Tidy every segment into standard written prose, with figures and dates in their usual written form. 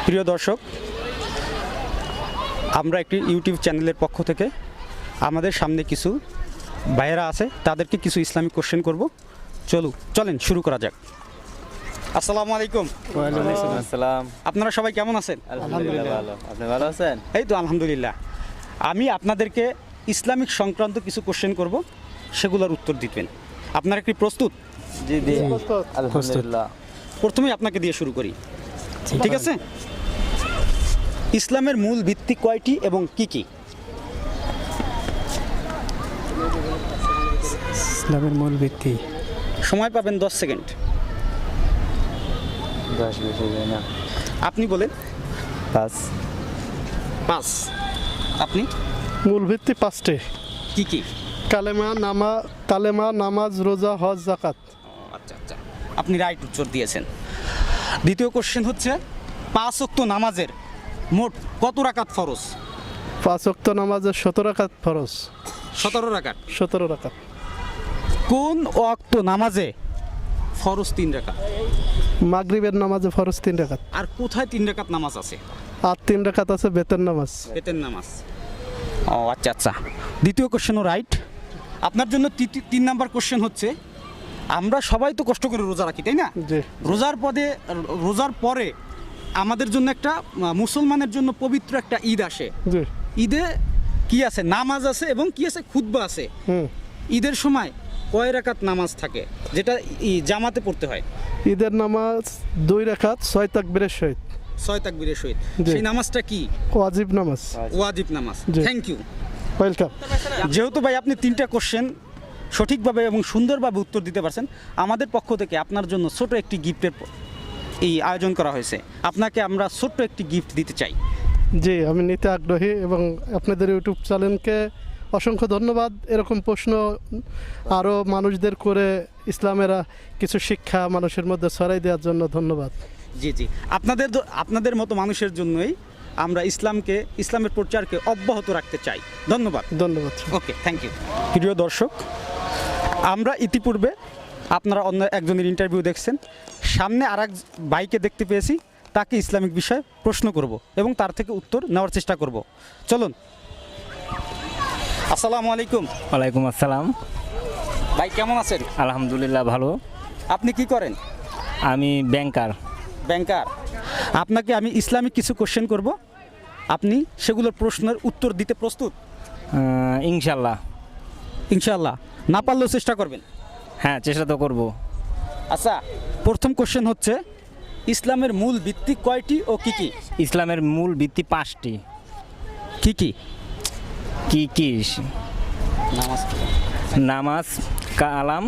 প্রিয় দর্শক, আমরা একটি ইউটিউব চ্যানেলের পক্ষ থেকে আমাদের সামনে কিছু ভাইয়েরা আছে, তাদেরকে কিছু ইসলামিক কোশ্চেন করব। চলেন শুরু করা যাক। আসসালামু আলাইকুম। ওয়ালাইকুম আসসালাম। আপনারা সবাই কেমন আছেন? আলহামদুলিল্লাহ ভালো। আপনি ভালো আছেন? এই তো আলহামদুলিল্লাহ। আমি আপনাদেরকে ইসলামিক সংক্রান্ত কিছু কোশ্চেন করব, সেগুলোর উত্তর দিবেন। আপনারা কি প্রস্তুত? জি জি আলহামদুলিল্লাহ। প্রথমেই আপনাকে দিয়ে শুরু করি, ঠিক আছে? ইসলামের মূল ভিত্তি কয়টি এবং কি কি? ইসলামের মূল ভিত্তি সময় পাবেন 10 সেকেন্ড। 10 বেশি যায় না। আপনি বলেন। 5 5। আপনি? মূল ভিত্তি পাঁচটি। কি কি? কালেমা, নামাজ, রোজা, হজ, যাকাত। আচ্ছা আচ্ছা, আপনি রাইট উত্তর দিয়েছেন। দ্বিতীয় কোশ্চেন হচ্ছে 5 ওয়াক্ত নামাজের মোট কত রাকাত ফরজ? 5 ওয়াক্ত নামাজের 17 রাকাত ফরজ। 17 রাকাত। 17 রাকাত। কোন ওয়াক্ত নামাজে ফরজ 3 রাকাত? মাগরিবের নামাজে ফরজ 3 রাকাত। আর কোথায় 3 রাকাত নামাজ আছে? আর 3 রাকাত আছে বেতের নামাজ। বেতের নামাজ। ও আচ্ছা আচ্ছা, দ্বিতীয় কোশ্চেনও রাইট। আপনার জন্য 3 নাম্বার কোশ্চেন হচ্ছে, আমরা সবাই তো কষ্ট করে রোজা রাখি, তাই না? জি। রোজার পরে আমাদের জন্য একটা মুসলমানের জন্য পবিত্র একটা ঈদ আসে। জি। ঈদে কি আছে? নামাজ আছে এবং কি আছে? খুতবা আছে। ঈদের সময় কয় রাকাত নামাজ থাকে, যেটা জামাতে পড়তে হয়? ঈদের নামাজ 2 রাকাত 6 তাকবীরের সহিত। 6 তাকবীরের সহিত। জি। সেই নামাজটা কি? ওয়াজিব নামাজ। ওয়াজিব নামাজ। জি। Thank you. ওয়েলকাম। যেহেতু ভাই আপনি 3টা কোশ্চেন সঠিকভাবে এবং সুন্দরভাবে উত্তর দিতে পারছেন, আমাদের পক্ষ থেকে আপনার জন্য ছোট একটি গিফটের এই আয়োজন করা হয়েছে। আপনাকে আমরা ছোট্ট একটি গিফট দিতে চাই। জি, আমি নিতে আগ্রহী এবং আপনাদের ইউটিউব চ্যানেলকে অসংখ্য ধন্যবাদ। এরকম প্রশ্ন আরও মানুষদের করে ইসলামের কিছু শিক্ষা মানুষের মধ্যে ছড়াই দেওয়ার জন্য ধন্যবাদ। জি জি, আপনাদের মতো মানুষের জন্যই আমরা ইসলামের প্রচারকে অব্যাহত রাখতে চাই। ধন্যবাদ। ধন্যবাদ। ওকে, থ্যাংক ইউ। প্রিয় দর্শক, আমরা ইতিপূর্বে আপনারা অন্য একজনের ইন্টারভিউ দেখছেন, সামনে আরেক ভাইকে দেখতে পেয়েছি, তাকে ইসলামিক বিষয়ে প্রশ্ন করব এবং তার থেকে উত্তর নেওয়ার চেষ্টা করব। চলুন। আসসালামু আলাইকুম। ওয়ালাইকুম আসসালাম। ভাই কেমন আছেন? আলহামদুলিল্লাহ ভালো। আপনি কি করেন? আমি ব্যাংকার। ব্যাংকার। আপনাকে আমি ইসলামিক কিছু কোশ্চেন করব, আপনি সেগুলোর প্রশ্নের উত্তর দিতে প্রস্তুত? ইনশাল্লাহ। ইনশাআল্লাহ। না পারলেও চেষ্টা করবেন। হ্যাঁ, চেষ্টা তো করব। আচ্ছা, প্রথম কোশ্চেন হচ্ছে, ইসলামের মূল ভিত্তি কয়টি ও কি কি? ইসলামের মূল ভিত্তি 5টি। কি কি? কি কি? নামাজ, নামাজ, কালাম,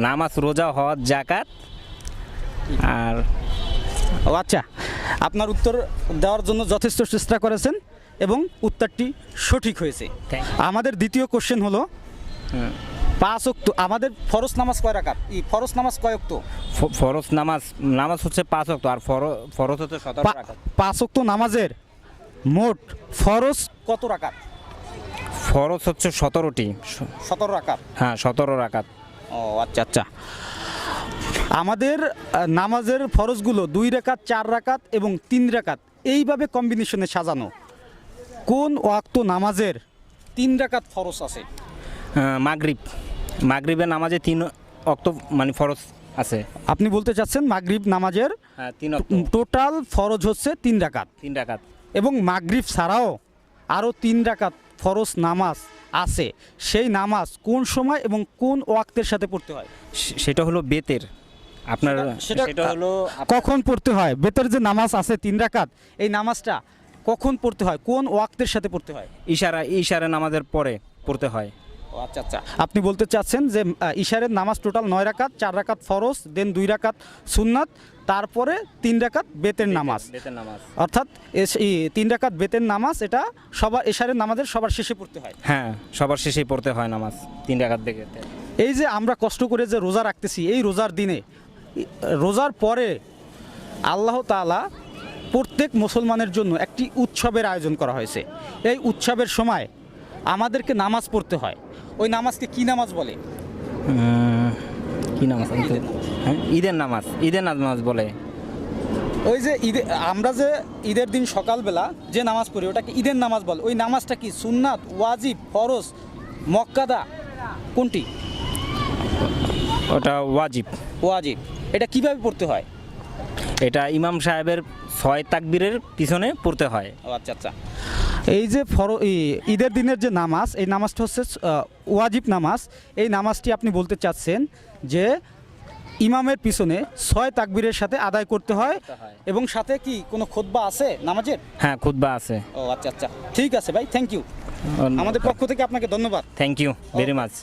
নামাজ, রোজা, হজ, যাকাত। আর ও আচ্ছা, আপনার উত্তর দেওয়ার জন্য যথেষ্ট চেষ্টা করেছেন এবং উত্তরটি সঠিক হয়েছে। Thank আমাদের দ্বিতীয় কোশ্চেন হলো, 5 ওয়াক্ত আমাদের ফরজ নামাজ কয় রাকাত? ফরজ নামাজ কয় ওয়াক্ত? ফরজ নামাজ হচ্ছে 5 ওয়াক্ত, আর ফরজ হচ্ছে 17 রাকাত। 5 ওয়াক্ত নামাজের মোট ফরজ কত রাকাত? ফরজ হচ্ছে 17টি। 17 রাকাত। হ্যাঁ, 17 রাকাত। ও আচ্ছা আচ্ছা। আমাদের নামাজের ফরজগুলো 2 রাকাত, 4 রাকাত এবং 3 রাকাত, এইভাবে কম্বিনেশনে সাজানো। কোন ওয়াক্ত নামাজের 3 রাকাত ফরজ আছে? মাগরিবের নামাজে 3 ওয়াক্ত মানে ফরজ আছে। আপনি বলতে চাচ্ছেন মাগরিব নামাজের 3 ওয়াক্ত টোটাল ফরজ হচ্ছে 3 রাকাত, 3 রাকাত। এবং মাগরিব ছাড়াও আরও 3 রাকাত ফরজ নামাজ আছে। সেই নামাজ কোন সময় এবং কোন ওয়াক্তের সাথে পড়তে হয়? সেটা হলো বেতের। আপনার সেটা সেটা হলো কখন পড়তে হয়? বেতের যে নামাজ আছে 3 রাকাত, এই নামাজটা কখন পড়তে হয়, কোন ওয়াক্তের সাথে পড়তে হয়? ইশারা নামাজের পরে পড়তে হয়। ও আচ্ছা আচ্ছা, আপনি বলতে চাচ্ছেন যে ইশারের নামাজ টোটাল 9 রাকাত, 4 রাকাত ফরজ, দেন 2 রাকাত সুন্নাত, তারপরে 3 রাকাত বেতের নামাজ। অর্থাৎ 3 রাকাত বেতের নামাজ, এটা সবার ইশারের নামাজের সবার শেষে পড়তে হয়। হ্যাঁ, সবার শেষেই পড়তে হয় নামাজ 3 রাকাত দেখে। এই যে আমরা কষ্ট করে যে রোজা রাখতেছি, এই রোজার দিনে, রোজার পরে আল্লাহ তাআলা প্রত্যেক মুসলমানের জন্য একটি উৎসবের আয়োজন করা হয়েছে। এই উৎসবের সময় আমাদেরকে নামাজ পড়তে হয়। ওই নামাজকে কি নামাজ বলে? কি নামাজ? ঈদের নামাজ বলে। ওই যে ঈদে আমরা যে ঈদের দিন সকালবেলা যে নামাজ পড়ি ওটাকে ঈদের নামাজ বলে, ওই নামাজটা কি সুন্নাত, ওয়াজিব, ফরজ, মক্কাদা, কোনটি? ওটা ওয়াজিব। ওয়াজিব। এটা কিভাবে পড়তে হয়? এটা ইমাম সাহেবের 6 তাকবীরের পিছনে পড়তে হয়। ও আচ্ছা আচ্ছা। এই যে ঈদের দিনের যে নামাজ, এই নামাজটা হচ্ছে ওয়াজিব নামাজ। এই নামাজটি আপনি বলতে চাচ্ছেন যে ইমামের পিছনে 6 তাকবীরের সাথে আদায় করতে হয়, এবং সাথে কি কোনো খুতবা আছে নামাজের? হ্যাঁ, খুতবা আছে। ও আচ্ছা আচ্ছা, ঠিক আছে ভাই, থ্যাংক ইউ। আমাদের পক্ষ থেকে আপনাকে ধন্যবাদ। Thank you very much.